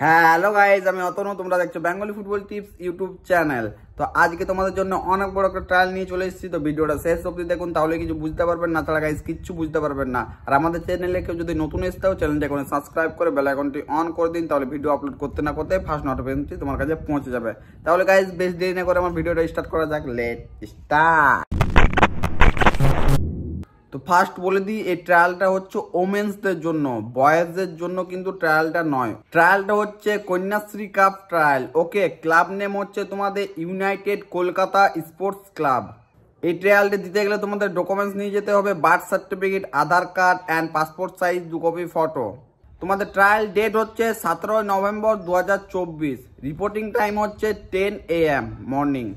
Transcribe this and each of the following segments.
Hello guys, আমি অতনু, তোমরা দেখছো Bengali football tips YouTube channel. তো আজকে তোমাদের জন্য অনেক বড় একটা ট্রায়াল নিয়ে চলে এসেছি। তো ভিডিওটা শেষ অবধি দেখুন, তাহলে কিছু বুঝতে পারবেন না, তাহলে গাইজ কিচ্ছু বুঝতে পারবেন না। আর আমাদের চ্যানেলে কেউ যদি নতুন এসে থাকো, চ্যানেলটা এখন সাবস্ক্রাইব করে বেল আইকনটি অন করে দিন, তাহলে ভিডিও আপলোড করতে না করতে ফার্স্ট নোটিফিকেশনটি তোমার কাছে পৌঁছে যাবে। তাহলে গাইজ বেশ দেরি না করে আমার ভিডিওটা স্টার্ট করা যাক। Let start. তো ফার্স্ট বলে দিই, এই ট্রায়ালটা হচ্ছে ওমেন্সদের জন্য, বয়েজদের জন্য কিন্তু ট্রায়ালটা নয়। ট্রায়ালটা হচ্ছে কন্যাশ্রী কাপ ট্রায়াল। ওকে, ক্লাব নেম হচ্ছে তোমাদের ইউনাইটেড কলকাতা স্পোর্টস ক্লাব। এই ট্রায়ালটা দিতে গেলে তোমাদের ডকুমেন্টস নিয়ে যেতে হবে, birth certificate, Aadhaar card and passport size 2 copy photo. তোমাদের ট্রায়াল ডেট হচ্ছে 17 নভেম্বর 2024। রিপোর্টিং টাইম হচ্ছে 10 AM মর্নিং।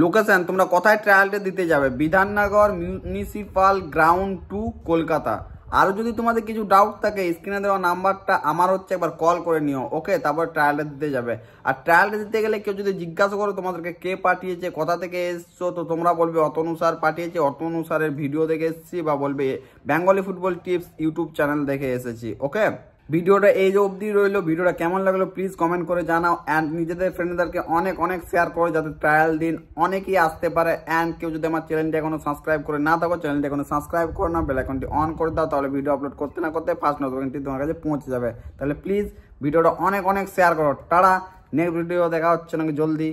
লোকেশন, তোমরা কোথায় ট্রায়ালটা দিতে যাবে? Bidhannagar municipal ground 2 Kolkata. আরও যদি তোমাদের কিছু ডাউট থাকে, স্ক্রিনে দেওয়া নাম্বারটা আমার হচ্ছে একবার কল করে নিও। ওকে, তারপর ট্রায়ালটা দিতে যাবে। আর ট্রায়ালটা দিতে গেলে কেউ যদি জিজ্ঞাসা করো তোমাদেরকে কে পাঠিয়েছে, কোথা থেকে এসছো, তো তোমরা বলবে অতনু স্যার পাঠিয়েছে, অতনু স্যারের ভিডিও দেখে এসেছি, বা বলবে Bengali football tips YouTube channel দেখে এসেছি। ওকে, ভিডিওটা এই যে অবধি রইলো। ভিডিওটা কেমন লাগলো প্লিজ কমেন্ট করে জানাও, অ্যান্ড নিজেদের ফ্রেন্ডদেরকে অনেক অনেক শেয়ার করো, যাতে ট্রায়াল দিন অনেকেই আসতে পারে। অ্যান্ড কেউ যদি আমার চ্যানেলটি এখনো সাবস্ক্রাইব করে না থাকো, চ্যানেলটি এখনো সাবস্ক্রাইব করো না, বেল আইকনটি অন করে দাও, তাহলে ভিডিও আপলোড করতে না করতে ফার্স্ট নোটিফিকেশনটি তোমার কাছে পৌঁছে যাবে। তাহলে প্লিজ ভিডিওটা অনেক অনেক শেয়ার করো। টাটা, নেক্সট ভিডিও দেখা হচ্ছে নাকি জলদি।